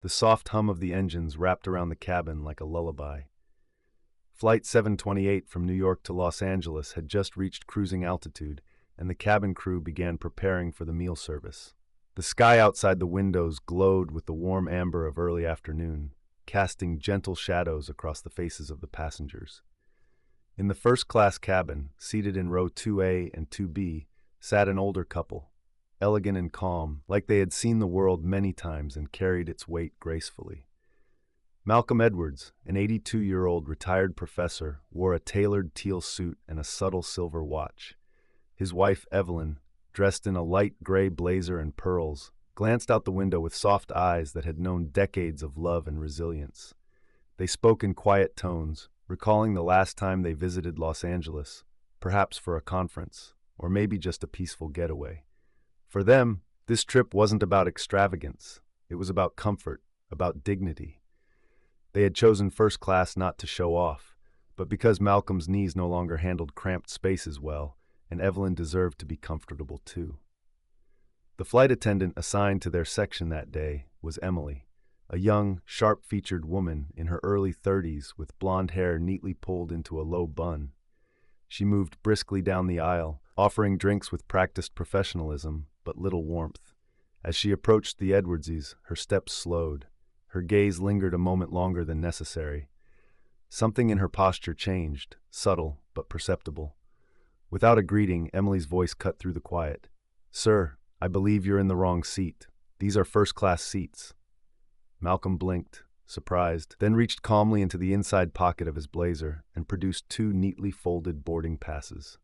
The soft hum of the engines wrapped around the cabin like a lullaby. Flight 728 from New York to Los Angeles had just reached cruising altitude, and the cabin crew began preparing for the meal service. The sky outside the windows glowed with the warm amber of early afternoon, casting gentle shadows across the faces of the passengers. In the first-class cabin, seated in row 2A and 2B, sat an older couple, elegant and calm, like they had seen the world many times and carried its weight gracefully. Malcolm Edwards, an 82-year-old retired professor, wore a tailored teal suit and a subtle silver watch. His wife, Evelyn, dressed in a light gray blazer and pearls, glanced out the window with soft eyes that had known decades of love and resilience. They spoke in quiet tones, recalling the last time they visited Los Angeles, perhaps for a conference, or maybe just a peaceful getaway. For them, this trip wasn't about extravagance. It was about comfort, about dignity. They had chosen first class not to show off, but because Malcolm's knees no longer handled cramped spaces well, and Evelyn deserved to be comfortable too. The flight attendant assigned to their section that day was Emily, a young, sharp-featured woman in her early 30s with blonde hair neatly pulled into a low bun. She moved briskly down the aisle, offering drinks with practiced professionalism but little warmth. As she approached the Edwardses, her steps slowed. Her gaze lingered a moment longer than necessary. Something in her posture changed, subtle but perceptible. Without a greeting, Emily's voice cut through the quiet. "Sir, I believe you're in the wrong seat. These are first-class seats." Malcolm blinked, surprised, then reached calmly into the inside pocket of his blazer and produced two neatly folded boarding passes.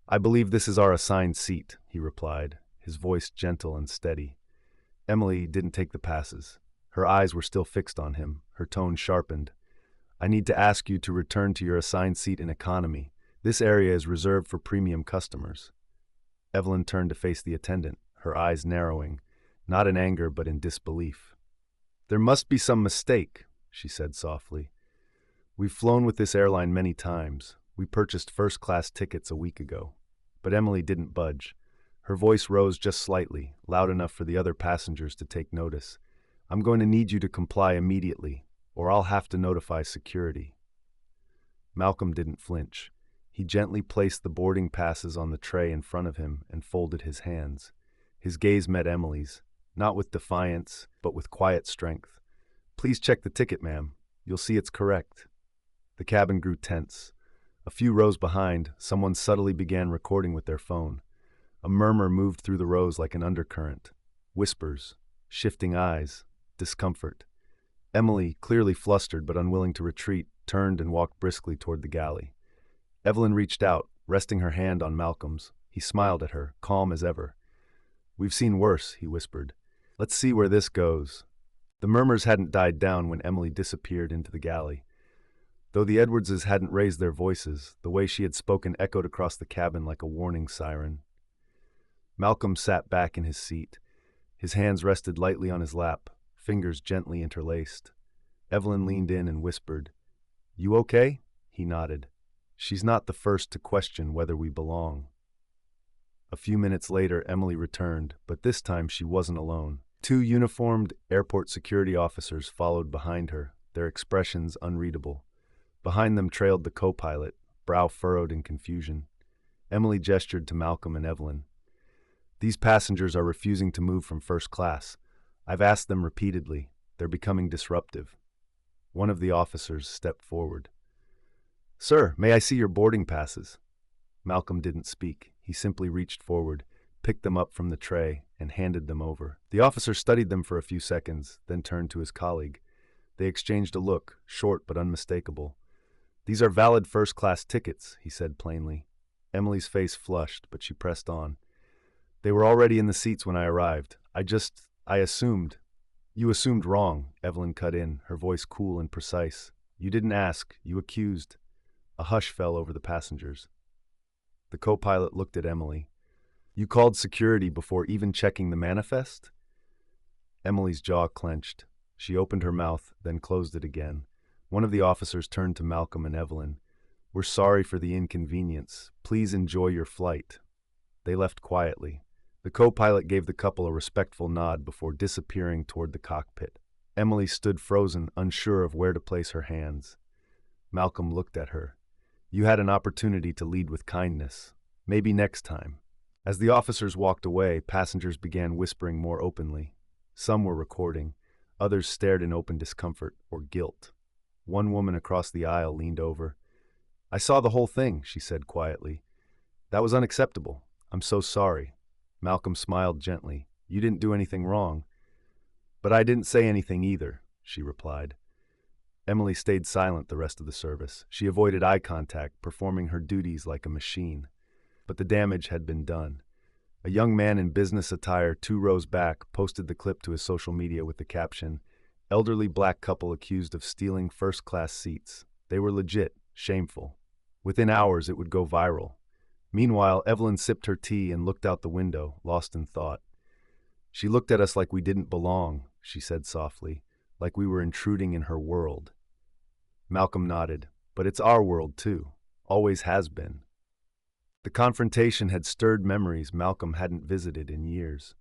"I believe this is our assigned seat," he replied, his voice gentle and steady. Emily didn't take the passes. Her eyes were still fixed on him, her tone sharpened. "I need to ask you to return to your assigned seat in economy. This area is reserved for premium customers." Evelyn turned to face the attendant, her eyes narrowing, not in anger but in disbelief. "There must be some mistake," she said softly. "We've flown with this airline many times. We purchased first-class tickets a week ago." But Emily didn't budge. Her voice rose just slightly, loud enough for the other passengers to take notice. "I'm going to need you to comply immediately, or I'll have to notify security." Malcolm didn't flinch. He gently placed the boarding passes on the tray in front of him and folded his hands. His gaze met Emily's, not with defiance, but with quiet strength. "Please check the ticket, ma'am. You'll see it's correct." The cabin grew tense. A few rows behind, someone subtly began recording with their phone. A murmur moved through the rows like an undercurrent. Whispers, shifting eyes, discomfort. Emily, clearly flustered but unwilling to retreat, turned and walked briskly toward the galley. Evelyn reached out, resting her hand on Malcolm's. He smiled at her, calm as ever. "We've seen worse," he whispered. "Let's see where this goes." The murmurs hadn't died down when Emily disappeared into the galley. Though the Edwardses hadn't raised their voices, the way she had spoken echoed across the cabin like a warning siren. Malcolm sat back in his seat. His hands rested lightly on his lap, fingers gently interlaced. Evelyn leaned in and whispered, "You okay?" He nodded. "She's not the first to question whether we belong." A few minutes later, Emily returned, but this time she wasn't alone. Two uniformed airport security officers followed behind her, their expressions unreadable. Behind them trailed the co-pilot, brow furrowed in confusion. Emily gestured to Malcolm and Evelyn. "These passengers are refusing to move from first class. I've asked them repeatedly. They're becoming disruptive." One of the officers stepped forward. "Sir, may I see your boarding passes?" Malcolm didn't speak. He simply reached forward, picked them up from the tray, and handed them over. The officer studied them for a few seconds, then turned to his colleague. They exchanged a look, short but unmistakable. "These are valid first-class tickets," he said plainly. Emily's face flushed, but she pressed on. "They were already in the seats when I arrived. I assumed." "You assumed wrong," Evelyn cut in, her voice cool and precise. "You didn't ask, you accused." A hush fell over the passengers. The co-pilot looked at Emily. "You called security before even checking the manifest?" Emily's jaw clenched. She opened her mouth, then closed it again. One of the officers turned to Malcolm and Evelyn. "We're sorry for the inconvenience. Please enjoy your flight." They left quietly. The co-pilot gave the couple a respectful nod before disappearing toward the cockpit. Emily stood frozen, unsure of where to place her hands. Malcolm looked at her. You had an opportunity to lead with kindness. Maybe next time. As the officers walked away, passengers began whispering more openly. Some were recording. Others stared in open discomfort or guilt. One woman across the aisle leaned over. I saw the whole thing, she said quietly. That was unacceptable. I'm so sorry. Malcolm smiled gently. You didn't do anything wrong. But I didn't say anything either, she replied. Emily stayed silent the rest of the service. She avoided eye contact, performing her duties like a machine. But the damage had been done. A young man in business attire 2 rows back posted the clip to his social media with the caption, "Elderly black couple accused of stealing first-class seats. They were legit, shameful." Within hours, it would go viral. Meanwhile, Evelyn sipped her tea and looked out the window, lost in thought. She looked at us like we didn't belong, she said softly, like we were intruding in her world. Malcolm nodded. But it's our world, too. Always has been. The confrontation had stirred memories Malcolm hadn't visited in years.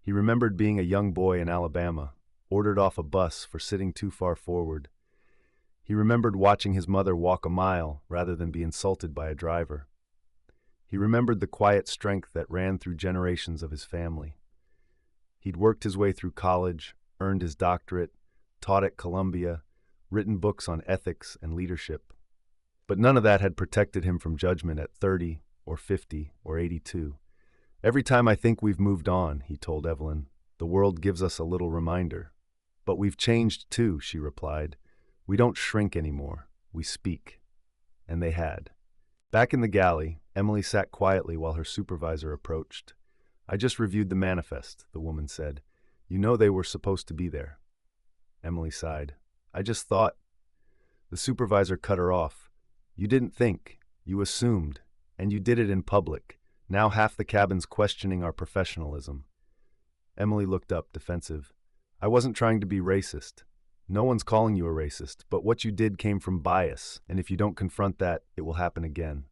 He remembered being a young boy in Alabama, ordered off a bus for sitting too far forward. He remembered watching his mother walk a mile rather than be insulted by a driver. He remembered the quiet strength that ran through generations of his family. He'd worked his way through college, earned his doctorate, taught at Columbia, written books on ethics and leadership. But none of that had protected him from judgment at 30 or 50 or 82. Every time I think we've moved on, he told Evelyn, the world gives us a little reminder. But we've changed too, she replied. We don't shrink anymore, we speak. And they had. Back in the galley, Emily sat quietly while her supervisor approached. I just reviewed the manifest, the woman said. You know they were supposed to be there. Emily sighed. I just thought. The supervisor cut her off. You didn't think. You assumed. And you did it in public. Now half the cabin's questioning our professionalism. Emily looked up, defensive. I wasn't trying to be racist. No one's calling you a racist, but what you did came from bias, and if you don't confront that, it will happen again.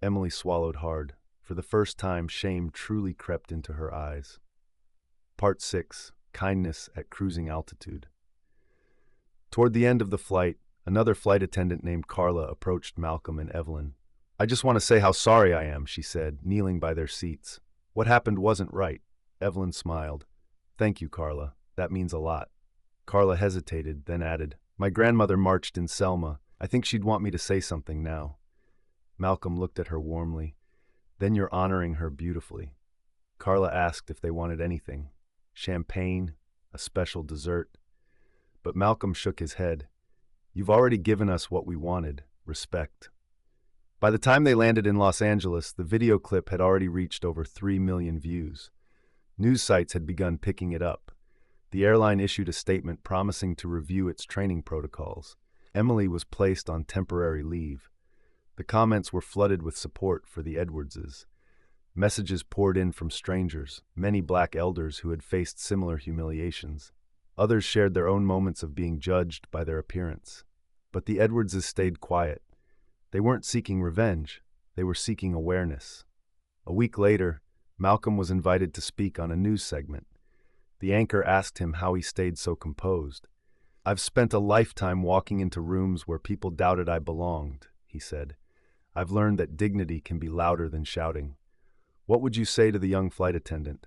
Emily swallowed hard. For the first time, shame truly crept into her eyes. Part 6. Kindness at Cruising Altitude. Toward the end of the flight, another flight attendant named Carla approached Malcolm and Evelyn. I just want to say how sorry I am, she said, kneeling by their seats. What happened wasn't right. Evelyn smiled. Thank you, Carla. That means a lot. Carla hesitated, then added, My grandmother marched in Selma. I think she'd want me to say something now. Malcolm looked at her warmly. Then you're honoring her beautifully. Carla asked if they wanted anything. Champagne, a special dessert. But Malcolm shook his head. You've already given us what we wanted, respect. By the time they landed in Los Angeles, the video clip had already reached over 3 million views. News sites had begun picking it up. The airline issued a statement promising to review its training protocols. Emily was placed on temporary leave. The comments were flooded with support for the Edwardses. Messages poured in from strangers, many black elders who had faced similar humiliations. Others shared their own moments of being judged by their appearance. But the Edwardses stayed quiet. They weren't seeking revenge. They were seeking awareness. A week later, Malcolm was invited to speak on a news segment. The anchor asked him how he stayed so composed. I've spent a lifetime walking into rooms where people doubted I belonged, he said. I've learned that dignity can be louder than shouting. What would you say to the young flight attendant?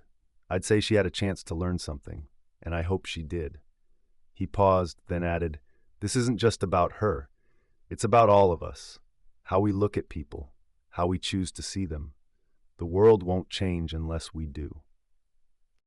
I'd say she had a chance to learn something, and I hope she did. He paused, then added, This isn't just about her. It's about all of us. How we look at people, how we choose to see them. The world won't change unless we do.